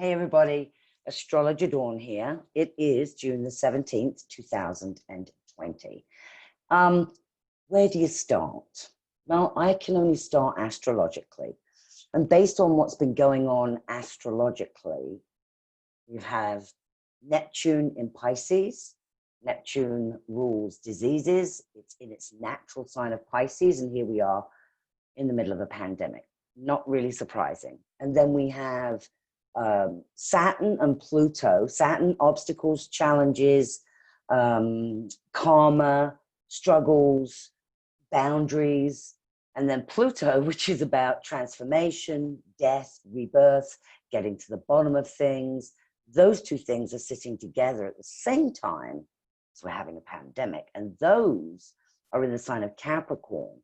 Hey everybody, Astrologer Dawn here. It is June the 17th, 2020. Where do you start? Well, I can only start astrologically. And based on what's been going on astrologically, you have Neptune in Pisces. Neptune rules diseases. It's in its natural sign of Pisces, and here we are in the middle of a pandemic. Not really surprising. And then we have Saturn and Pluto. Saturn, obstacles, challenges, karma, struggles, boundaries. And then Pluto, which is about transformation, death, rebirth, getting to the bottom of things. Those two things are sitting together at the same time as we're having a pandemic. And those are in the sign of Capricorn.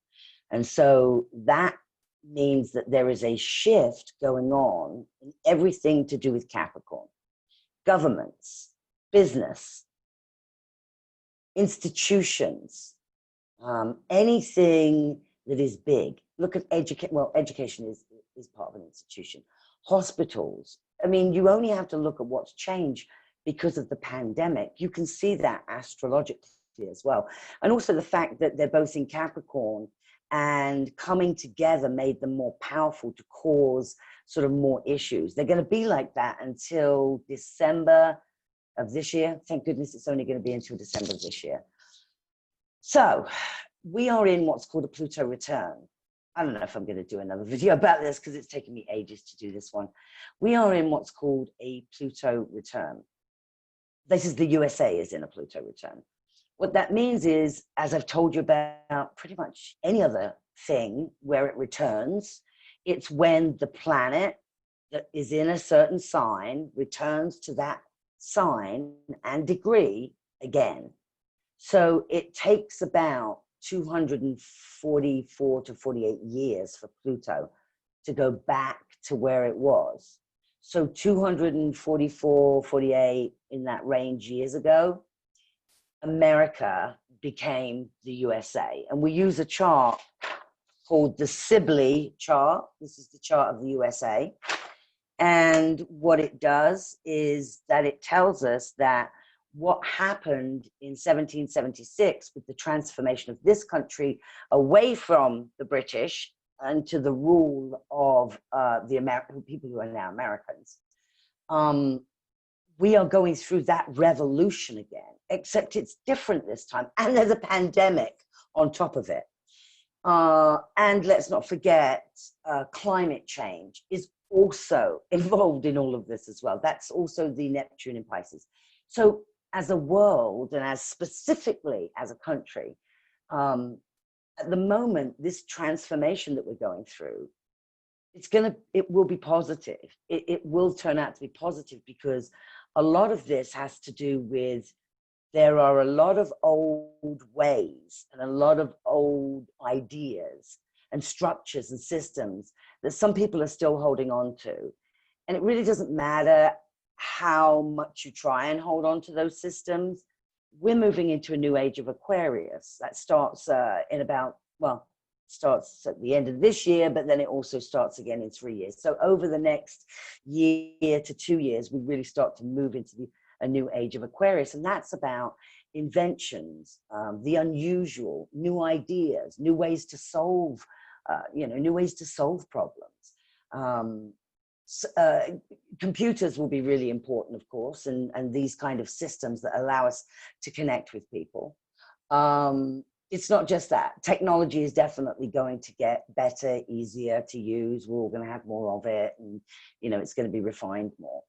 And so that means that there is a shift going on in everything to do with Capricorn. Governments, business, institutions, anything that is big. Look at education. Well, education is part of an institution. Hospitals. I mean, you only have to look at what's changed because of the pandemic. You can see that astrologically as well. And also the fact that they're both in Capricorn and coming together made them more powerful to cause sort of more issues. They're going to be like that until December of this year. Thank goodness it's only going to be until December of this year. So we are in what's called a Pluto Return. I don't know if I'm going to do another video about this because it's taken me ages to do this one. We are in what's called a Pluto Return. This is the USA is in a Pluto Return. What that means is, as I've told you about pretty much any other thing where it returns, it's when the planet that is in a certain sign returns to that sign and degree again. So it takes about 244 to 48 years for Pluto to go back to where it was. So 244, 48 in that range years ago, America became the USA. And we use a chart called the Sibley Chart. This is the chart of the USA. And what it does is that it tells us that what happened in 1776 with the transformation of this country away from the British and to the rule of the American people who are now Americans. We are going through that revolution again, except it's different this time. And there's a pandemic on top of it. And let's not forget, climate change is also involved in all of this as well. That's also the Neptune in Pisces. So as a world and as specifically as a country, at the moment, this transformation that we're going through, it will be positive. It will turn out to be positive because a lot of this has to do with, there are a lot of old ways and a lot of old ideas and structures and systems that some people are still holding on to. And it really doesn't matter how much you try and hold on to those systems. We're moving into a new age of Aquarius that starts in about, well, starts at the end of this year, but then it also starts again in 3 years. So over the next year to 2 years, we really start to move into a new age of Aquarius. And that's about inventions, the unusual, new ideas, new ways to solve, new ways to solve problems. Computers will be really important, of course, and these kind of systems that allow us to connect with people. It's not just that. Technology is definitely going to get better, easier to use. We're all going to have more of it, and it's going to be refined more.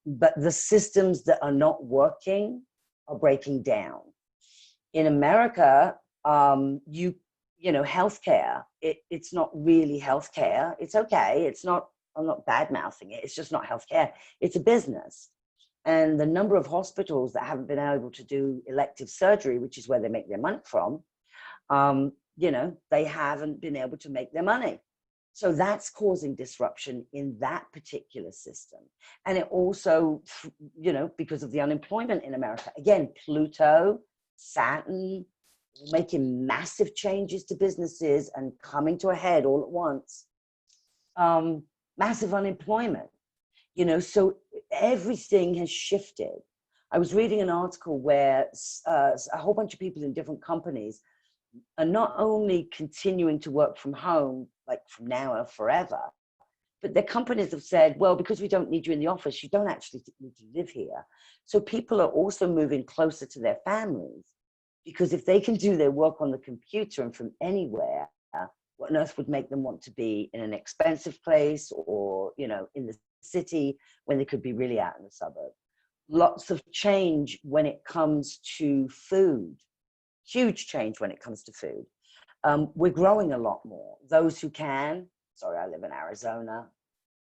But the systems that are not working are breaking down. In America, healthcare. It's not really healthcare. It's okay. It's not. I'm not bad mouthing it. It's just not healthcare. It's a business. And the number of hospitals that haven't been able to do elective surgery, which is where they make their money from, they haven't been able to make their money. So that's causing disruption in that particular system. And it also, because of the unemployment in America, again, Pluto, Saturn, making massive changes to businesses and coming to a head all at once. Massive unemployment. You know, so everything has shifted. I was reading an article where a whole bunch of people in different companies are not only continuing to work from home, like from now or forever, but their companies have said, well, because we don't need you in the office, you don't actually need to live here. So people are also moving closer to their families, because if they can do their work on the computer and from anywhere, what on earth would make them want to be in an expensive place or, you know, in the city when they could be really out in the suburb? Lots of change when it comes to food. Huge change when it comes to food. We're growing a lot more. Those who can, sorry, I live in Arizona,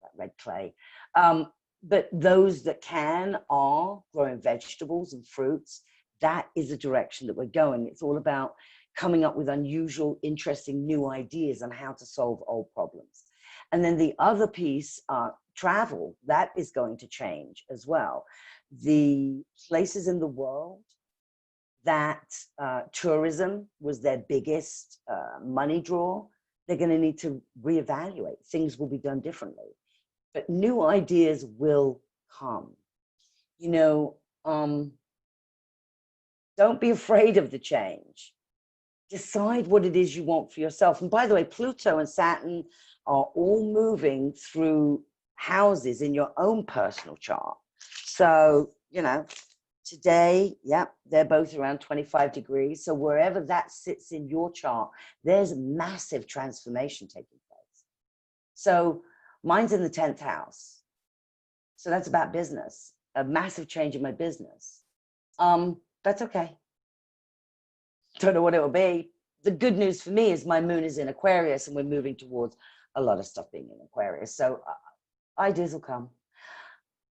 that red clay. But those that can are growing vegetables and fruits. That is the direction that we're going. It's all about coming up with unusual, interesting, new ideas on how to solve old problems. And then the other piece, travel, that is going to change as well. The places in the world that tourism was their biggest money draw, they're going to need to reevaluate. Things will be done differently, but new ideas will come. You know, don't be afraid of the change. Decide what it is you want for yourself. And by the way, Pluto and Saturn are all moving through houses in your own personal chart. So, you know, today, yep, they're both around 25 degrees. So wherever that sits in your chart, there's massive transformation taking place. So mine's in the 10th house. So that's about business, a massive change in my business. That's okay. Don't know what it will be. The good news for me is my moon is in Aquarius and we're moving towards a lot of stuff being in Aquarius. So ideas will come.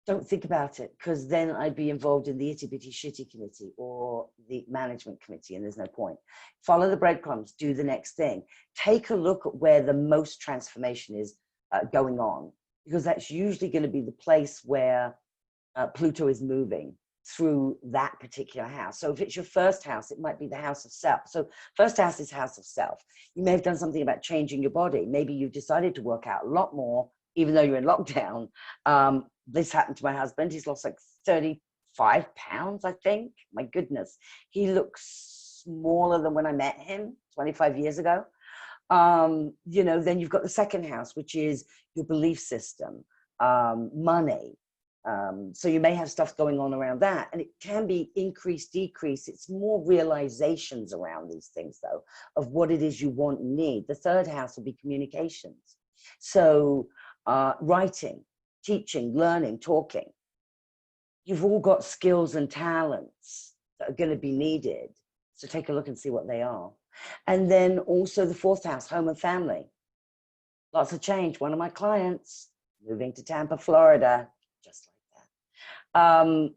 Don't think about it, because then I'd be involved in the itty bitty shitty committee or the management committee, and there's no point. Follow the breadcrumbs, do the next thing. Take a look at where the most transformation is going on, because that's usually going to be the place where Pluto is moving through that particular house. So if it's your first house, it might be the house of self. So first house is house of self. You may have done something about changing your body. Maybe you decided to work out a lot more, even though you're in lockdown. This happened to my husband. He's lost like 35 pounds, I think. My goodness. He looks smaller than when I met him 25 years ago. You know, then you've got the second house, which is your belief system, money. So you may have stuff going on around that, and it can be increase, decrease. It's more realizations around these things, though, of what it is you want and need. The third house will be communications. So writing, teaching, learning, talking. You've all got skills and talents that are going to be needed. So take a look and see what they are. And then also the fourth house, home and family. Lots of change. One of my clients moving to Tampa, Florida, just like that.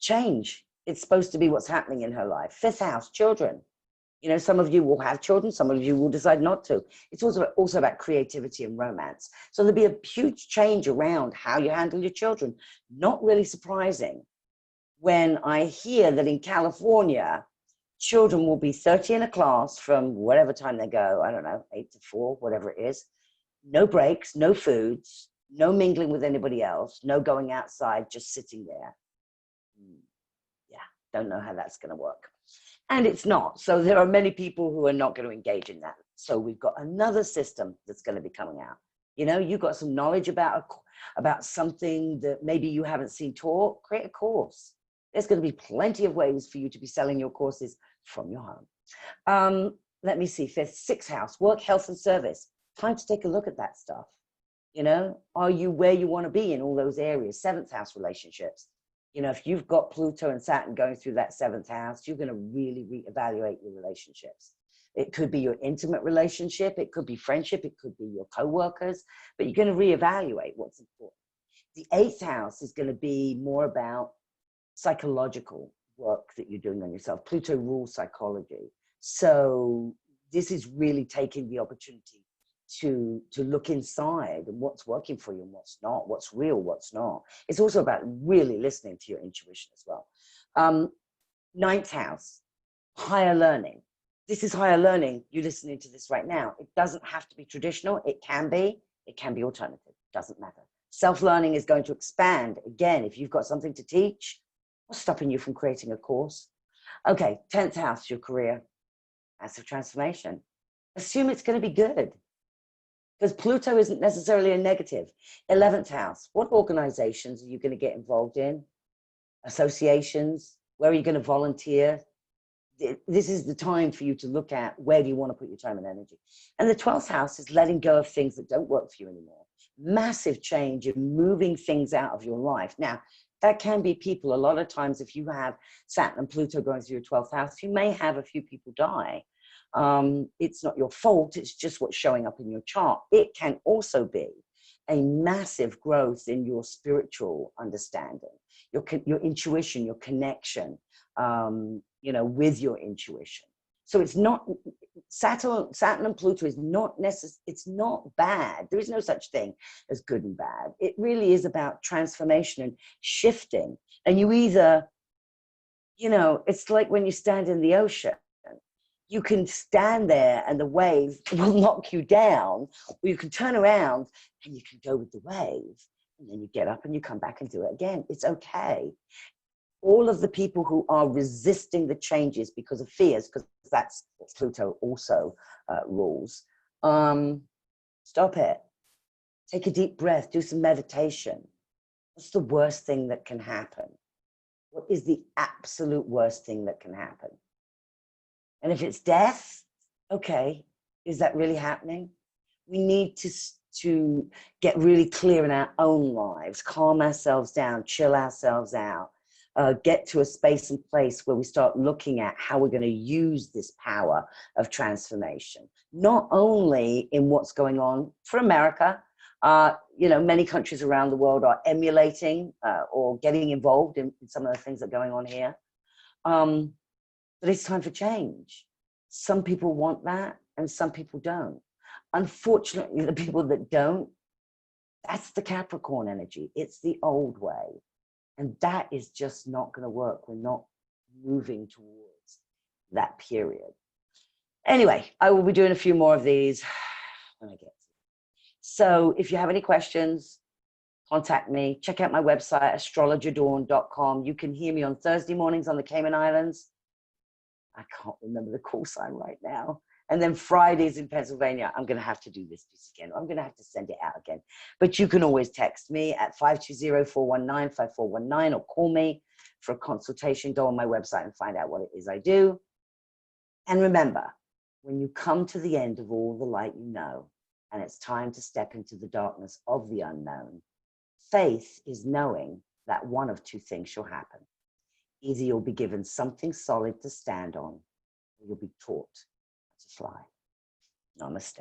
Change. It's supposed to be what's happening in her life. Fifth house, children. You know, some of you will have children, some of you will decide not to. It's also about creativity and romance. So there'll be a huge change around how you handle your children. Not really surprising when I hear that in California, children will be 30 in a class from whatever time they go, I don't know, 8 to 4, whatever it is. No breaks, no foods, no mingling with anybody else, no going outside, just sitting there. Yeah, don't know how that's going to work. And it's not. So there are many people who are not going to engage in that. So we've got another system that's going to be coming out. You know, you've got some knowledge about something that maybe you haven't seen taught, create a course. There's going to be plenty of ways for you to be selling your courses from your home. Let me see, fifth, sixth house, work, health, and service. Time to take a look at that stuff. You know, are you where you want to be in all those areas? Seventh house, relationships. You know, if you've got Pluto and Saturn going through that seventh house, you're going to really reevaluate your relationships. It could be your intimate relationship. It could be friendship. It could be your co-workers, but you're going to reevaluate what's important. The eighth house is going to be more about psychological work that you're doing on yourself. Pluto rules psychology. So this is really taking the opportunity to look inside and what's working for you and what's not, what's real, what's not. It's also about really listening to your intuition as well. Ninth house, higher learning. This is higher learning. You're listening to this right now. It doesn't have to be traditional. It can be alternative. Doesn't matter. Self-learning is going to expand. Again, if you've got something to teach, what's stopping you from creating a course? Okay, 10th house, your career. Massive transformation. Assume it's going to be good, because Pluto isn't necessarily a negative. 11th house, what organizations are you going to get involved in? Associations? Where are you going to volunteer? This is the time for you to look at where do you want to put your time and energy. And the 12th house is letting go of things that don't work for you anymore. Massive change in moving things out of your life. Now, that can be people. A lot of times, if you have Saturn and Pluto going through your 12th house, you may have a few people die. It's not your fault. It's just what's showing up in your chart. It can also be a massive growth in your spiritual understanding, your intuition, your connection, with your intuition. So it's not, Saturn and Pluto is not necessary. It's not bad. There is no such thing as good and bad. It really is about transformation and shifting. And you either, it's like when you stand in the ocean, you can stand there and the wave will knock you down, or you can turn around and you can go with the wave, and then you get up and you come back and do it again. It's okay. All of the people who are resisting the changes because of fears, because that's what Pluto also rules, stop it. Take a deep breath, do some meditation. What's the worst thing that can happen? What is the absolute worst thing that can happen? And if it's death, okay, is that really happening? We need to get really clear in our own lives, calm ourselves down, chill ourselves out, get to a space and place where we start looking at how we're going to use this power of transformation, not only in what's going on for America. Many countries around the world are emulating or getting involved in some of the things that are going on here. But it's time for change. Some people want that and some people don't. Unfortunately, the people that don't, that's the Capricorn energy. It's the old way. And that is just not going to work. We're not moving towards that period. Anyway, I will be doing a few more of these when I get to it. So if you have any questions, contact me. Check out my website, astrologerdawn.com. You can hear me on Thursday mornings on the Cayman Islands. I can't remember the call sign right now. And then Fridays in Pennsylvania, I'm going to have to do this piece again. I'm going to have to send it out again. But you can always text me at 520-419-5419 or call me for a consultation. Go on my website and find out what it is I do. And remember, when you come to the end of all the light you know, and it's time to step into the darkness of the unknown, faith is knowing that one of two things shall happen. Either you'll be given something solid to stand on, or you'll be taught to fly. Namaste.